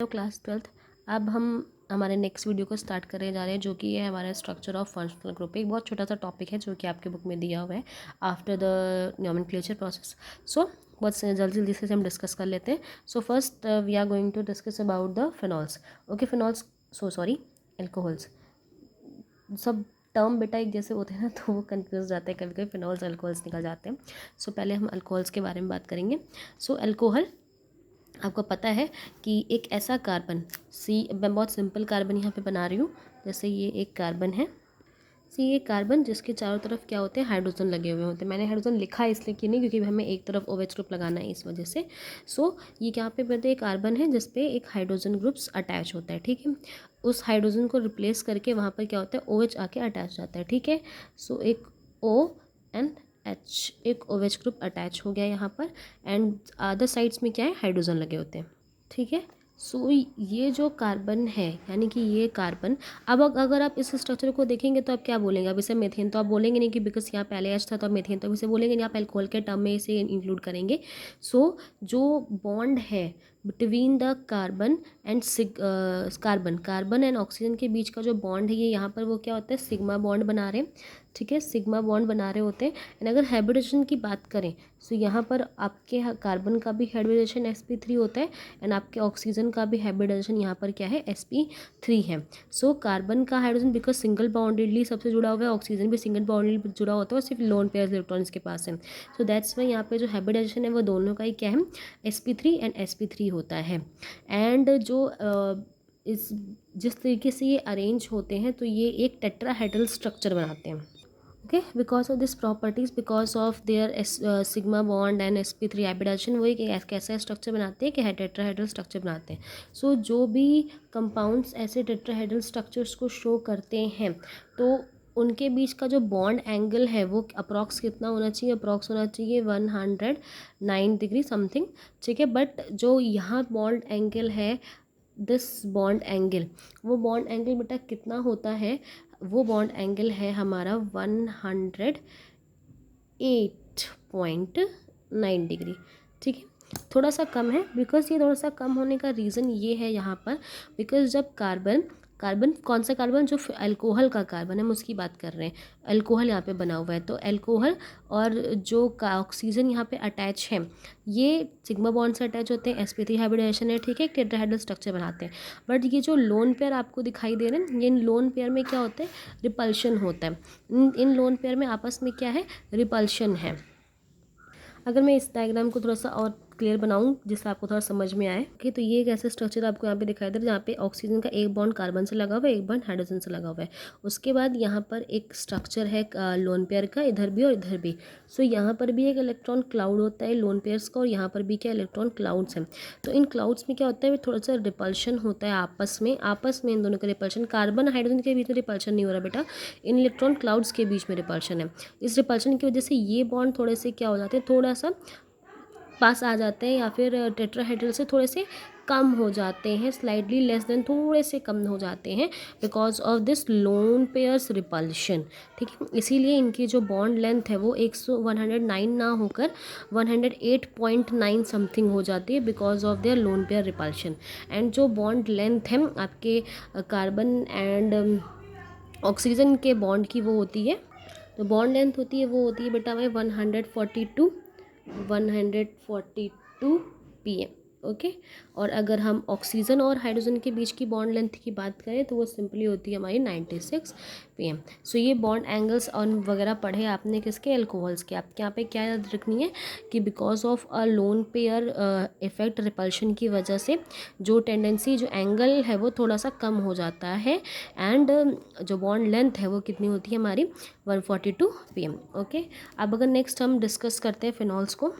तो class 12th। अब हम हमारे नेक्स्ट वीडियो को स्टार्ट करने जा रहे हैं, जो कि है हमारा स्ट्रक्चर ऑफ फंक्शनल ग्रुप। एक बहुत छोटा सा टॉपिक है जो कि आपके बुक में दिया हुआ है after the nomenclature process. So बहुत जल्दी जल्दी से हम डिस्कस कर लेते हैं। So first we are going to discuss about the phenols. Okay, phenols, sorry, alcohols. सब टर्म बेटा एक जैसे होते हैं ना, तो वो कन्फ्यूज जाते हैं, कभी कभी फिनॉल्स अल्कोहल्स निकल जाते हैं। सो पहले हम अल्कोहल्स के बारे में बात करेंगे। सो अल्कोहल, आपको पता है कि एक ऐसा कार्बन, मैं बहुत सिंपल कार्बन यहाँ पे बना रही हूँ। जैसे ये एक कार्बन है, ये कार्बन जिसके चारों तरफ क्या होते हैं, हाइड्रोजन लगे हुए होते हैं। मैंने हाइड्रोजन लिखा है इसलिए कि नहीं, क्योंकि हमें एक तरफ OH ग्रुप लगाना है, इस वजह से। ये क्या पे बताए, कार्बन है जिसपे एक हाइड्रोजन ग्रुप्स अटैच होता है, ठीक है। उस हाइड्रोजन को रिप्लेस करके वहाँ पर क्या होता है, OH आके अटैच जाता है, ठीक है। एक ONH, एक OH ग्रुप अटैच हो गया यहाँ पर, एंड अदर साइड्स में क्या है, हाइड्रोजन लगे होते हैं, ठीक है। ये जो कार्बन है, यानी कि ये कार्बन, अब अगर आप इस स्ट्रक्चर को देखेंगे तो आप क्या बोलेंगे, अब इसे मेथेन तो आप बोलेंगे नहीं, कि बिकॉज यहाँ पहले एच था तो अब मेथेन, तो इसे बोलेंगे नहीं, आप अल्कोहल के टर्म में इसे इंक्लूड करेंगे। जो बॉन्ड है between the carbon and carbon and oxygen के बीच का जो बॉन्ड है, ये यहाँ पर वो क्या होता है, सिग्मा बॉन्ड बना रहे हैं, ठीक है, सिग्मा बॉन्ड बना रहे होते हैं। एंड अगर हाइब्रिडेशन की बात करें, यहाँ पर आपके कार्बन का भी हाइब्रिडेशन sp3 होता है, एंड आपके ऑक्सीजन का भी हाइब्रिडेशन यहाँ पर क्या है, sp3 है। कार्बन का हाइड्रोजन बिकॉज सिंगल बाउंडेडली सबसे जुड़ा हुआ है, ऑक्सीजन भी सिंगल बाउंडेडली जुड़ा होता है, और सिर्फ लोन पेयर इलेक्ट्रॉन्स के पास है। दैट्स वाई यहाँ पे जो हाइब्रिडाइजेशन है वो दोनों का ही क्या है, sp3 एंड sp3 होता है। एंड इस जिस तरीके से ये अरेंज होते हैं, तो ये एक टेट्राहेड्रल स्ट्रक्चर बनाते हैं। Okay, because of this properties, because of their sigma bond and sp3 hybridisation, वो एक कैसा स्ट्रक्चर बनाते हैं कि टेट्राहेड्रल स्ट्रक्चर बनाते हैं। जो भी कंपाउंड्स ऐसे टेट्राहेड्रल स्ट्रक्चर्स को शो करते हैं, तो उनके बीच का जो बॉन्ड एंगल है वो अप्रॉक्स कितना होना चाहिए, अप्रॉक्स होना चाहिए 109 डिग्री समथिंग, ठीक है। बट जो यहाँ बॉन्ड एंगल है, दिस बॉन्ड एंगल, वो बॉन्ड एंगल बेटा कितना होता है, वो बॉन्ड एंगल है हमारा 108.9 डिग्री, ठीक है। थोड़ा सा कम है, बिकॉज ये थोड़ा सा कम होने का रीज़न ये है यहाँ पर, बिकॉज जब कार्बन कार्बन कौन सा कार्बन, जो अल्कोहल का कार्बन है, हम उसकी बात कर रहे हैं। अल्कोहल यहाँ पे बना हुआ है, तो अल्कोहल और जो ऑक्सीजन यहाँ पे अटैच है, ये सिग्मा बॉन्ड से अटैच होते हैं, sp3 हाइब्रिडाइजेशन है, ठीक है, टेट्राहेड्रल स्ट्रक्चर बनाते हैं। बट ये जो लोन पेयर आपको दिखाई दे रहे हैं, ये लोन पेयर में क्या होता है, रिपल्शन होता है। इन लोन पेयर में आपस में क्या है, रिपल्शन है। अगर मैं इस डायग्राम को थोड़ा सा और क्लियर बनाऊं जिससे आपको थोड़ा समझ में आए, ओके, तो ये एक ऐसा स्ट्रक्चर आपको यहाँ पे दिखाई दे रहा है, जहाँ पे ऑक्सीजन का एक बॉन्ड कार्बन से लगा हुआ है, एक बॉन्ड हाइड्रोजन से लगा हुआ है। उसके बाद यहाँ पर एक स्ट्रक्चर है लोन पेयर का, इधर भी और इधर भी। यहाँ पर भी एक इलेक्ट्रॉन क्लाउड होता है लोन पेयर्स का, और यहाँ पर भी क्या इलेक्ट्रॉन क्लाउड्स हैं। तो इन क्लाउड्स में क्या होता है, थोड़ा सा रिपल्शन होता है आपस में इन दोनों का रिपल्शन। कार्बन हाइड्रोजन के बीच में रिपल्शन नहीं हो रहा बेटा, इन इलेक्ट्रॉन क्लाउड्स के बीच में रिपल्शन है। इस रिपल्शन की वजह से ये बॉन्ड थोड़े से क्या हो जाते हैं, थोड़ा सा पास आ जाते हैं, या फिर टेट्राहेड्रल से थोड़े से कम हो जाते हैं, स्लाइडली लेस देन, थोड़े से कम हो जाते हैं, because of this lone pairs repulsion, ठीक है। इसीलिए इनकी जो बॉन्ड लेंथ है वो 109 ना होकर 108.9 समथिंग हो जाती है, because of there lone pair repulsion. And जो बॉन्ड लेंथ है आपके कार्बन एंड ऑक्सीजन के बॉन्ड की, वो होती है, तो बॉन्ड लेंथ होती है, वो होती है बेटा भाई 142 pm, ओके। और अगर हम ऑक्सीजन और हाइड्रोजन के बीच की बॉन्ड लेंथ की बात करें, तो वो सिंपली होती है हमारी 96 pm। ये बॉन्ड एंगल्स और वगैरह पढ़े आपने किसके, अल्कोहल्स के। आपके यहाँ पे क्या याद रखनी है कि because of a lone pair effect repulsion की वजह से जो टेंडेंसी, जो एंगल है वो थोड़ा सा कम हो जाता है, एंड जो बॉन्ड लेंथ है वो कितनी होती है हमारी 142 pm, ओके। अब अगर नेक्स्ट हम डिस्कस करते हैं फिनॉल्स को।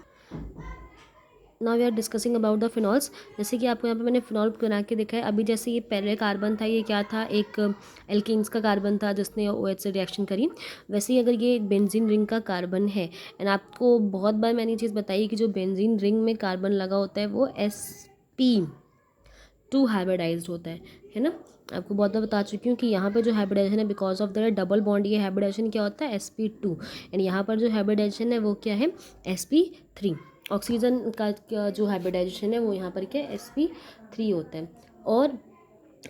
Now we are discussing about the phenols. जैसे कि आपको यहाँ पे मैंने फिनॉल बना के दिखा है। अभी जैसे ये पहले कार्बन था, ये क्या था, एक एल्कीन्स का कार्बन था जिसने OH से रिएक्शन करी। वैसे ही अगर ये एक बेंजीन रिंग का कार्बन है, एंड आपको बहुत बार मैंने ये चीज़ बताई कि जो बेंजीन रिंग में कार्बन लगा होता है वो sp2 हाइब्रिडाइज्ड होता है ना। आपको बहुत बार बता चुकी हूँ कि यहाँ पे जो हाइब्रिडाइजेशन है, because of the double bond, ये हाइब्रिडाइजेशन क्या होता है, sp2, एंड यहाँ पर जो हाइब्रिडाइजेशन है वो क्या है, sp3। ऑक्सीजन का जो हाइब्रिडाइजेशन है वो यहाँ पर क्या है, sp3 होता है, और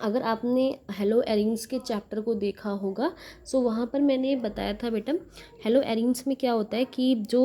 अगर आपने हेलो एरिन्स के चैप्टर को देखा होगा, सो वहाँ पर मैंने बताया था बेटा, हेलो एरिन्स में क्या होता है कि जो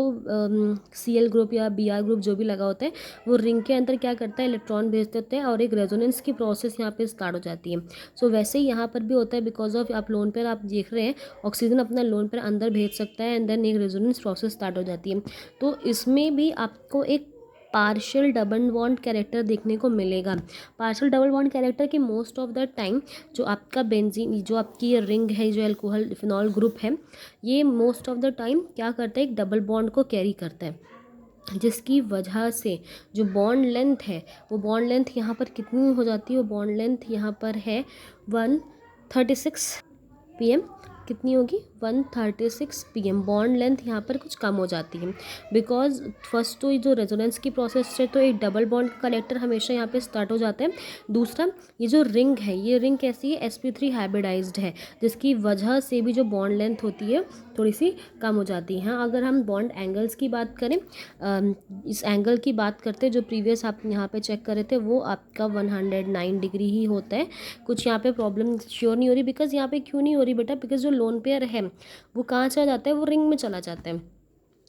Cl ग्रुप या Br ग्रुप जो भी लगा होता है वो रिंग के अंदर क्या करता है, इलेक्ट्रॉन भेजते होते हैं और एक रेजोनेंस की प्रोसेस यहाँ पे स्टार्ट हो जाती है। सो वैसे ही यहाँ पर भी होता है, बिकॉज ऑफ आप लोन पेयर आप देख रहे हैं, ऑक्सीजन अपना लोन पेयर अंदर भेज सकता है एंड देन एक रेजोनेंस प्रोसेस स्टार्ट हो जाती है। तो इसमें भी आपको एक पार्शियल डबल बॉन्ड कैरेक्टर देखने को मिलेगा। पार्शियल डबल बॉन्ड कैरेक्टर के मोस्ट ऑफ द टाइम जो आपका बेंजीन, जो आपकी ये रिंग है, जो अल्कोहल फिनॉल ग्रुप है, ये मोस्ट ऑफ द टाइम क्या करता है, एक डबल बॉन्ड को कैरी करता है, जिसकी वजह से जो बॉन्ड लेंथ है वो बॉन्ड लेंथ यहाँ पर कितनी हो जाती है, वो बॉन्ड लेंथ यहाँ पर है 136 pm। कितनी होगी, 136 pm। बॉन्ड लेंथ यहाँ पर कुछ कम हो जाती है, बिकॉज फर्स्ट तो ये जो रेजोनेंस की प्रोसेस है तो एक डबल बॉन्ड कलेक्टर हमेशा यहाँ पे स्टार्ट हो जाता है। दूसरा, ये जो रिंग है, ये रिंग कैसी है, sp3 हाइब्रिडाइज्ड है, जिसकी वजह से भी जो बॉन्ड लेंथ होती है थोड़ी सी कम हो जाती है। हाँ, अगर हम बॉन्ड एंगल्स की बात करें, इस एंगल की बात करते हैं जो प्रीवियस आप यहाँ पे चेक कर रहे थे, वो आपका 109 डिग्री ही होता है। कुछ यहाँ पे प्रॉब्लम श्योर नहीं हो रही, बिकॉज यहाँ पे क्यों नहीं हो रही बेटा, बिकॉज जो लोन पेयर है वो कहाँ चला जाता है, वो रिंग में चला जाता है।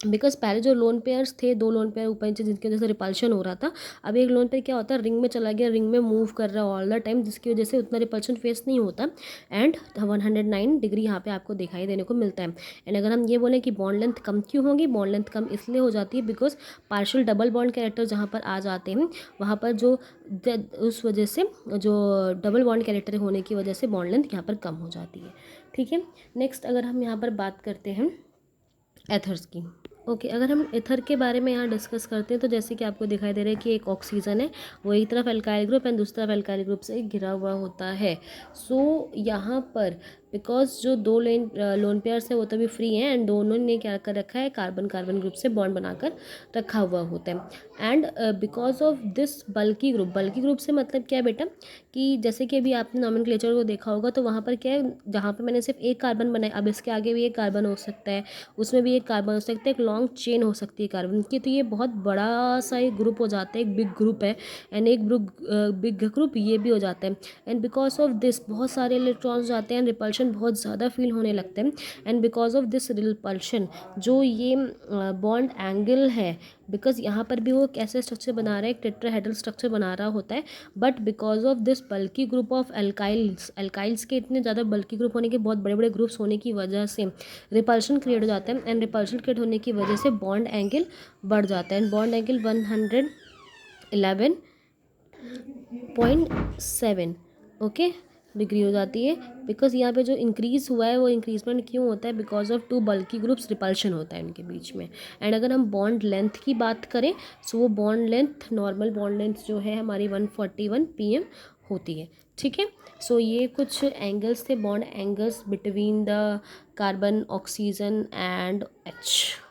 बिकॉज पहले जो लोन पेयर्स थे, 2 लोन पेयर ऊपर नीचे जिनकी वजह से रिपल्शन हो रहा था, अब एक लोन पेयर क्या होता है, रिंग में चला गया, रिंग में मूव कर रहा है ऑल द टाइम, जिसकी वजह से उतना रिपल्शन फेस नहीं होता एंड 109 डिग्री यहाँ पे आपको दिखाई देने को मिलता है। एंड अगर हम ये बोलें कि बॉन्ड लेंथ कम क्यों होगी, बॉन्ड लेंथ कम इसलिए हो जाती है because partial double bond character जहाँ पर आ जाते हैं, वहाँ पर जो उस वजह से जो डबल बॉन्ड कैरेक्टर होने की वजह से बॉन्ड लेंथ यहाँ पर कम हो जाती है। ठीक है, नेक्स्ट अगर हम यहाँ पर बात करते हैं एथर्स की। ओके, अगर हम एथर के बारे में यहाँ डिस्कस करते हैं तो जैसे कि आपको दिखाई दे रहा है कि एक ऑक्सीजन है, वो एक तरफ एल्काइल ग्रुप एंड दूसरी तरफ एल्काइल ग्रुप से घिरा हुआ होता है। सो यहाँ पर बिकॉज जो 2 लोन पेयर्स है वो तभी फ्री हैं एंड दोनों ने क्या कर रखा है, कार्बन कार्बन ग्रुप से बॉन्ड बनाकर रखा हुआ होता है। एंड बिकॉज ऑफ दिस बल्की ग्रुप से मतलब क्या है बेटा, कि जैसे कि अभी आपने नॉमेनक्लेचर को देखा होगा तो वहाँ पर क्या है, जहाँ पर मैंने सिर्फ एक कार्बन बनाया, अब इसके आगे भी एक कार्बन हो सकता है, उसमें भी एक कार्बन हो सकता है, एक लॉन्ग चेन हो सकती है कार्बन की, तो ये बहुत बड़ा सा एक ग्रुप हो जाता है, एक बिग ग्रुप है एंड एक बिग ग्रुप ये भी हो जाता है। एंड बिकॉज ऑफ दिस बहुत सारे इलेक्ट्रॉन्स जाते हैं एंड रिपल्शन बहुत ज़्यादा फील होने लगते हैं। And because of this repulsion जो ये बॉन्ड एंगल है, बिकॉज यहाँ पर भी वो कैसे स्ट्रक्चर बना रहा है, एक टेट्राहेड्रल स्ट्रक्चर बना रहा होता है, बट बिकॉज ऑफ दिस बल्की ग्रुप ऑफ एल्काइल्स के इतने ज़्यादा बल्की ग्रुप होने के, बहुत बड़े बड़े ग्रुप्स होने की वजह से रिपल्शन क्रिएट हो जाता है एंड रिपल्शन क्रिएट होने की वजह से बॉन्ड एंगल बढ़ जाता है and bond angle 111.7 okay degree हो जाती है। बिकॉज यहाँ पे जो इंक्रीज़ हुआ है वो इंक्रीजमेंट क्यों होता है, because of 2 bulky groups, repulsion होता है इनके बीच में। एंड अगर हम बॉन्ड लेंथ की बात करें, सो वो bond length, normal bond length जो है हमारी 141 pm होती है। ठीक है, सो ये कुछ एंगल्स थे, bond angles between the carbon, oxygen and H।